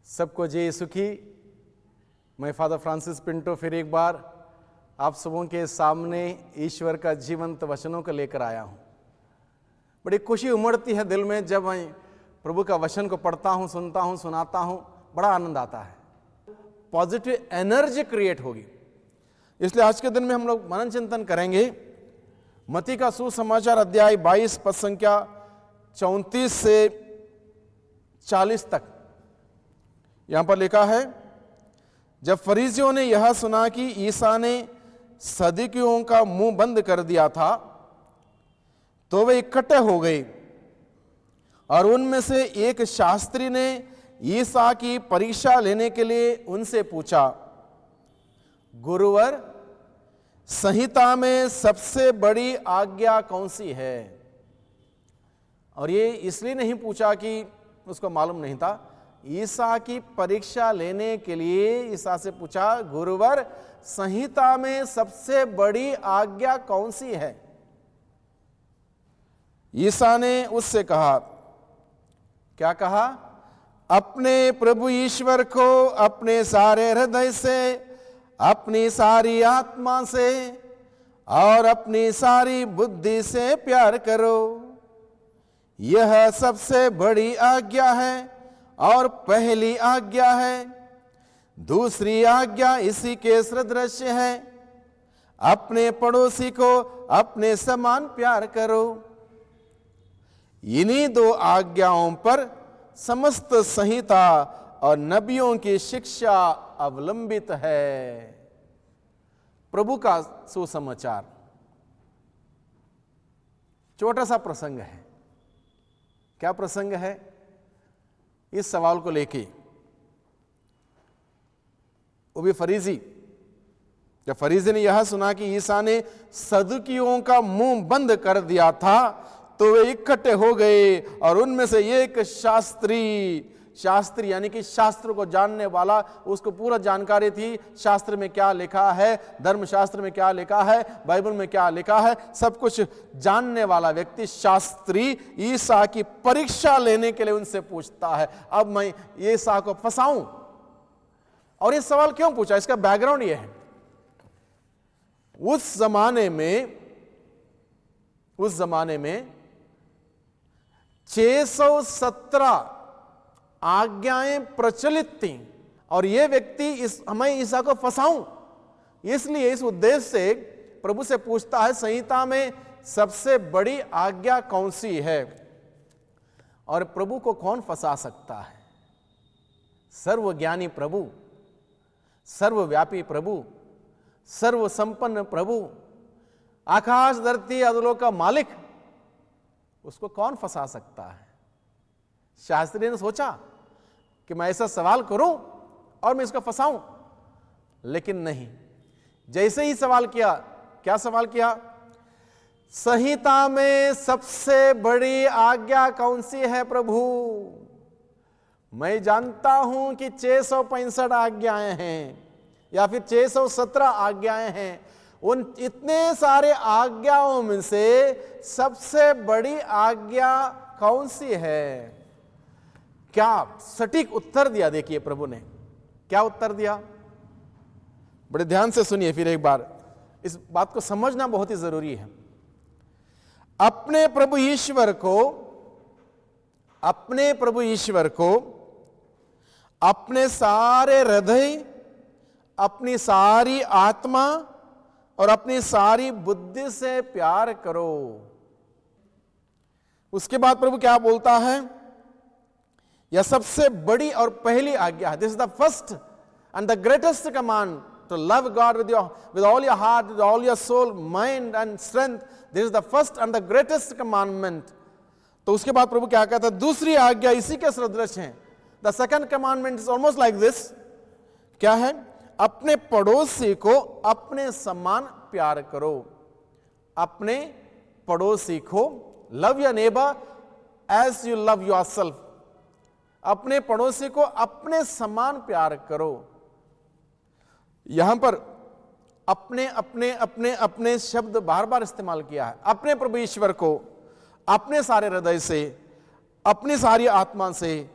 सबको जय सुखी। मैं फादर फ्रांसिस पिंटो फिर एक बार आप सबों के सामने ईश्वर का जीवंत वचनों को लेकर आया हूँ। बड़ी खुशी उमड़ती है दिल में जब मैं प्रभु का वचन को पढ़ता हूँ, सुनता हूँ, सुनाता हूँ, बड़ा आनंद आता है। पॉजिटिव एनर्जी क्रिएट होगी। इसलिए आज के दिन में हम लोग मनन चिंतन करेंगे मत्ती का सुसमाचार अध्याय 22 पद संख्या 34 से 40 तक। यहां पर लिखा है, जब फरीसियों ने यह सुना कि ईसा ने सदूकियों का मुंह बंद कर दिया था तो वे इकट्ठे हो गए, और उनमें से एक शास्त्री ने ईसा की परीक्षा लेने के लिए उनसे पूछा, गुरुवर, संहिता में सबसे बड़ी आज्ञा कौन सी है? और ये इसलिए नहीं पूछा कि उसको मालूम नहीं था। ईसा की परीक्षा लेने के लिए ईसा से पूछा, गुरुवर, संहिता में सबसे बड़ी आज्ञा कौन सी है? ईसा ने उससे कहा, क्या कहा? अपने प्रभु ईश्वर को अपने सारे हृदय से, अपनी सारी आत्मा से और अपनी सारी बुद्धि से प्यार करो। यह सबसे बड़ी आज्ञा है और पहली आज्ञा है। दूसरी आज्ञा इसी के सदृश है, अपने पड़ोसी को अपने समान प्यार करो। इन्हीं दो आज्ञाओं पर समस्त संहिता और नबियों की शिक्षा अवलंबित है। प्रभु का सुसमाचार। छोटा सा प्रसंग है। क्या प्रसंग है? इस सवाल को लेके वो भी फरीसी, जब फरीसी ने यह सुना कि ईसा ने सदूकियों का मुंह बंद कर दिया था तो वे इकट्ठे हो गए, और उनमें से एक शास्त्री यानी कि शास्त्र को जानने वाला, उसको पूरा जानकारी थी शास्त्र में क्या लिखा है, धर्मशास्त्र में क्या लिखा है, बाइबल में क्या लिखा है, सब कुछ जानने वाला व्यक्ति शास्त्री ईसा की परीक्षा लेने के लिए उनसे पूछता है, अब मैं ईसा को फंसाऊं। और ये सवाल क्यों पूछा? इसका बैकग्राउंड ये है, उस जमाने में 617 आज्ञाएं प्रचलित थी, और यह व्यक्ति मैं ईसा को फंसाऊं, इसलिए इस उद्देश्य से प्रभु से पूछता है, संहिता में सबसे बड़ी आज्ञा कौन सी है? और प्रभु को कौन फंसा सकता है? सर्वज्ञानी प्रभु, सर्वव्यापी प्रभु, सर्वसंपन्न प्रभु, आकाश धरती अधलोक का मालिक, उसको कौन फंसा सकता है? शास्त्री ने सोचा कि मैं ऐसा सवाल करूं और मैं इसको फंसाऊं, लेकिन नहीं। जैसे ही सवाल किया, क्या सवाल किया? संहिता में सबसे बड़ी आज्ञा कौन सी है प्रभु? मैं जानता हूं कि 665 आज्ञाएं हैं या फिर 617 आज्ञाएं हैं। उन इतने सारे आज्ञाओं में से सबसे बड़ी आज्ञा कौन सी है? क्या सटीक उत्तर दिया? देखिए प्रभु ने क्या उत्तर दिया, बड़े ध्यान से सुनिए फिर एक बार, इस बात को समझना बहुत ही जरूरी है। अपने प्रभु ईश्वर को अपने सारे हृदय, अपनी सारी आत्मा और अपनी सारी बुद्धि से प्यार करो। उसके बाद प्रभु क्या बोलता है? यह सबसे बड़ी और पहली आज्ञा है। This is the first and the greatest command, to love God with all your heart, with all your soul, mind and strength. This is the first and the greatest commandment. तो उसके बाद प्रभु क्या कहता है? दूसरी आज्ञा इसी के सदृश है। The second commandment is almost like this. क्या है? अपने पड़ोसी को अपने समान प्यार करो। अपने पड़ोसी को, love your neighbor as you love yourself. अपने पड़ोसी को अपने समान प्यार करो। यहां पर अपने अपने अपने अपने शब्द बार बार इस्तेमाल किया है। अपने प्रभु ईश्वर को अपने सारे हृदय से, अपनी सारी आत्मा से,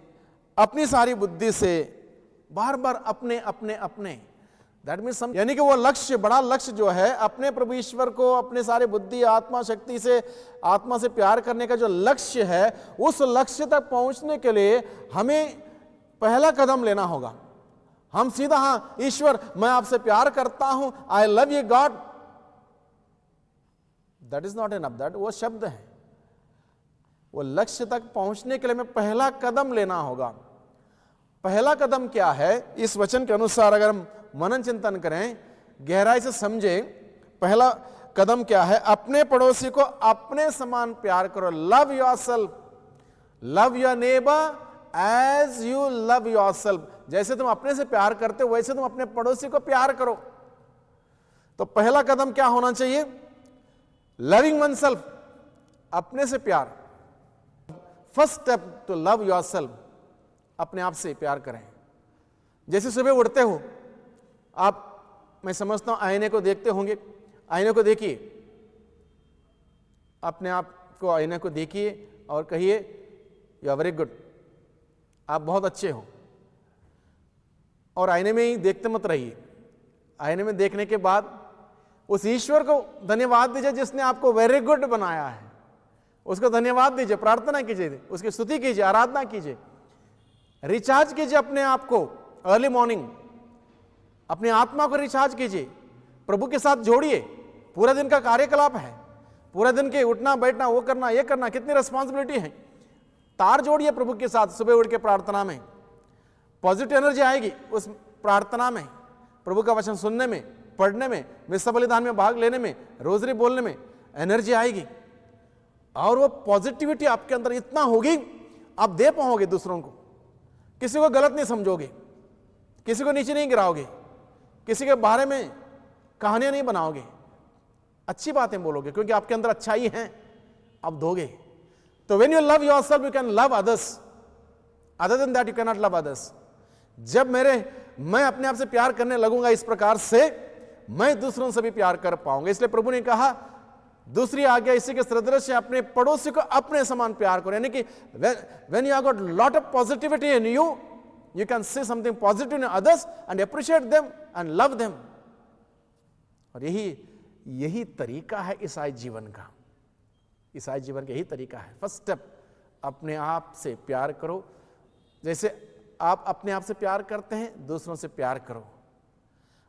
अपनी सारी बुद्धि से बार बार अपने अपने अपने, दैट मीन्स यानी कि वो लक्ष्य, बड़ा लक्ष्य जो है, अपने प्रभु ईश्वर को अपने सारे बुद्धि आत्मा शक्ति से, आत्मा से प्यार करने का जो लक्ष्य है, उस लक्ष्य तक पहुंचने के लिए हमें पहला कदम लेना होगा। हम सीधा हाँ ईश्वर मैं आपसे प्यार करता हूं, I love you God, that is not enough, that वो शब्द है। वो लक्ष्य तक पहुंचने के लिए हमें पहला कदम लेना होगा। पहला कदम क्या है? इस वचन के अनुसार अगर हम मनन चिंतन करें, गहराई से समझे, पहला कदम क्या है? अपने पड़ोसी को अपने समान प्यार करो। Love yourself, love your neighbour as you love yourself. जैसे तुम अपने से प्यार करते हो वैसे तुम अपने पड़ोसी को प्यार करो। तो पहला कदम क्या होना चाहिए? लविंग वन सेल्फ, अपने से प्यार। First step to love yourself, अपने आप से प्यार करें। जैसे सुबह उठते हो आप, मैं समझता हूं आईने को देखते होंगे, आईने को देखिए, अपने आप को आईने को देखिए और कहिए यू आर वेरी गुड, आप बहुत अच्छे हो। और आईने में ही देखते मत रहिए। आईने में देखने के बाद उस ईश्वर को धन्यवाद दीजिए जिसने आपको वेरी गुड बनाया है। उसको धन्यवाद दीजिए, प्रार्थना कीजिए, उसकी स्तुति कीजिए, आराधना कीजिए, रिचार्ज कीजिए अपने आप को। अर्ली मॉर्निंग अपनी आत्मा को रिचार्ज कीजिए, प्रभु के साथ जोड़िए। पूरा दिन का कार्यकलाप है, पूरा दिन के उठना बैठना, वो करना ये करना, कितनी रिस्पॉन्सिबिलिटी है। तार जोड़िए प्रभु के साथ। सुबह उठ के प्रार्थना में पॉजिटिव एनर्जी आएगी, उस प्रार्थना में, प्रभु का वचन सुनने में, पढ़ने में, मिस्सा बलिदान में भाग लेने में, रोजरी बोलने में एनर्जी आएगी। और वो पॉजिटिविटी आपके अंदर इतना होगी, आप दे पाओगे दूसरों को। किसी को गलत नहीं समझोगे, किसी को नीचे नहीं गिराओगे, किसी के बारे में कहानियां नहीं बनाओगे, अच्छी बातें बोलोगे, क्योंकि आपके अंदर अच्छाई है, आप दोगे। तो when you love yourself you can love others, other than that you can not love others. जब मैं अपने आप से प्यार करने लगूंगा इस प्रकार से, मैं दूसरों से भी प्यार कर पाऊंगा। इसलिए प्रभु ने कहा दूसरी आज्ञा इसी के सदृश है, अपने पड़ोसी को अपने समान प्यार करो। यानी कि when you have got lot of positivity in you, you can see something positive in others and appreciate them and love them। और यही तरीका है ईसाई जीवन का। ईसाई जीवन का यही तरीका है। फर्स्ट स्टेप, अपने आप से प्यार करो। जैसे आप अपने आप से प्यार करते हैं, दूसरों से प्यार करो।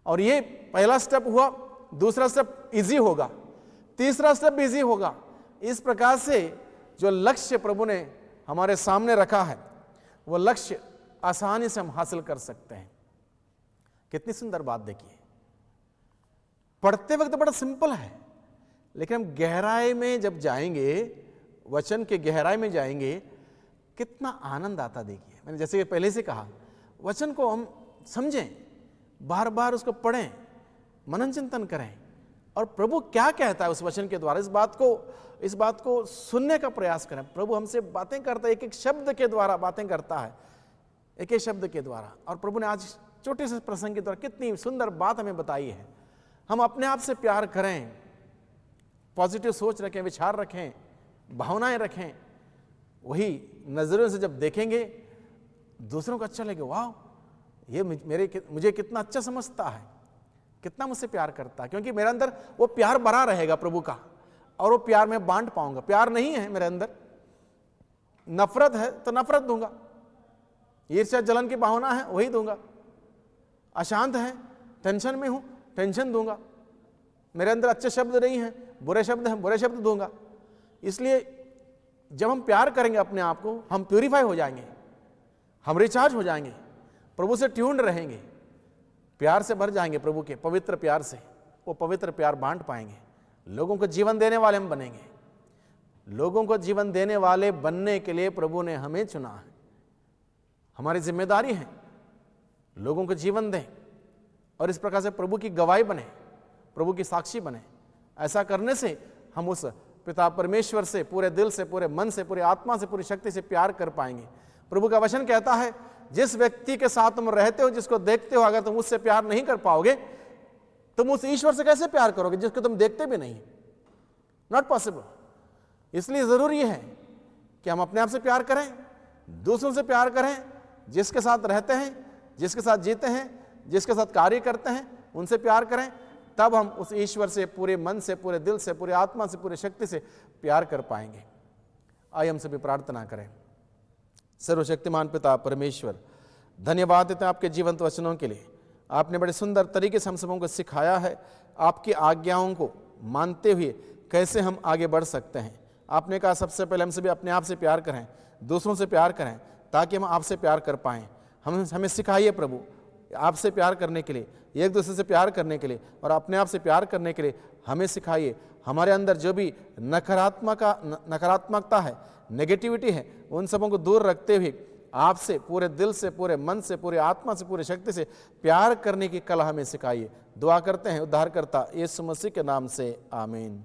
और ये पहला स्टेप हुआ। दूसरा स्टेप इजी होगा, तीसरा स्टेप इजी होगा। इस प्रकार से जो लक्ष्य प्रभु ने हमारे सामने रखा है, वो लक्ष्य आसानी से हम हासिल कर सकते हैं। कितनी सुंदर बात देखिए। पढ़ते वक्त बड़ा सिंपल है, लेकिन हम गहराई में जब जाएंगे, वचन के गहराई में जाएंगे, कितना आनंद आता। देखिए, मैंने जैसे कि पहले से कहा, वचन को हम समझें, बार बार उसको पढ़ें, मनन चिंतन करें, और प्रभु क्या कहता है उस वचन के द्वारा, इस बात को सुनने का प्रयास करें। प्रभु हमसे बातें करता है, एक एक शब्द के द्वारा बातें करता है, एक एक शब्द के द्वारा। और प्रभु ने आज छोटे से प्रसंग के द्वारा कितनी सुंदर बात हमें बताई है। हम अपने आप से प्यार करें, पॉजिटिव सोच रखें, विचार रखें, भावनाएं रखें। वही नजरों से जब देखेंगे, दूसरों को अच्छा लगे, वाह ये मुझे कितना अच्छा समझता है, कितना मुझसे प्यार करता है। क्योंकि मेरे अंदर वो प्यार बना रहेगा प्रभु का, और वो प्यार मैं बांट पाऊंगा। प्यार नहीं है मेरे अंदर, नफरत है तो नफरत दूंगा, ईर्ष्या जलन की भावना है वही दूंगा, अशांत है, टेंशन में हूं, टेंशन दूंगा। मेरे अंदर अच्छे शब्द नहीं हैं, बुरे शब्द हैं, बुरे शब्द दूंगा। इसलिए जब हम प्यार करेंगे अपने आप को, हम प्यूरिफाई हो जाएंगे, हम रिचार्ज हो जाएंगे, प्रभु से ट्यून्ड रहेंगे, प्यार से भर जाएंगे, प्रभु के पवित्र प्यार से। वो पवित्र प्यार बांट पाएंगे, लोगों को जीवन देने वाले हम बनेंगे। लोगों को जीवन देने वाले बनने के लिए प्रभु ने हमें चुना है। हमारी जिम्मेदारी है लोगों को जीवन दें, और इस प्रकार से प्रभु की गवाही बने, प्रभु की साक्षी बने। ऐसा करने से हम उस पिता परमेश्वर से पूरे दिल से, पूरे मन से, पूरी आत्मा से, पूरी शक्ति से प्यार कर पाएंगे। प्रभु का वचन कहता है, जिस व्यक्ति के साथ तुम रहते हो, जिसको देखते हो, अगर तुम उससे प्यार नहीं कर पाओगे, तुम उस ईश्वर से कैसे प्यार करोगे जिसको तुम देखते भी नहीं? Not possible. इसलिए जरूरी है कि हम अपने आप से प्यार करें, दूसरों से प्यार करें, जिसके साथ रहते हैं, जिसके साथ जीते हैं, जिसके साथ कार्य करते हैं, उनसे प्यार करें, तब हम उस ईश्वर से पूरे मन से, पूरे दिल से, पूरे आत्मा से, पूरे शक्ति से प्यार कर पाएंगे। आइए हम सभी प्रार्थना करें। सर्वशक्तिमान पिता परमेश्वर, धन्यवाद देते हैं आपके जीवंत वचनों के लिए। आपने बड़े सुंदर तरीके से हम सबों को सिखाया है आपकी आज्ञाओं को मानते हुए कैसे हम आगे बढ़ सकते हैं। आपने कहा सबसे पहले हम सभी अपने आप से प्यार करें, दूसरों से प्यार करें, ताकि हम आपसे प्यार कर पाएं। हमें सिखाइए प्रभु आपसे प्यार करने के लिए, एक दूसरे से प्यार करने के लिए और अपने आप से प्यार करने के लिए हमें सिखाइए। हमारे अंदर जो भी नकारात्मकता है, नेगेटिविटी है, उन सबों को दूर रखते हुए आपसे पूरे दिल से, पूरे मन से, पूरे आत्मा से, पूरे शक्ति से प्यार करने की कला हमें सिखाइए। दुआ करते हैं उद्धारकर्ता यीशु मसीह के नाम से, आमीन।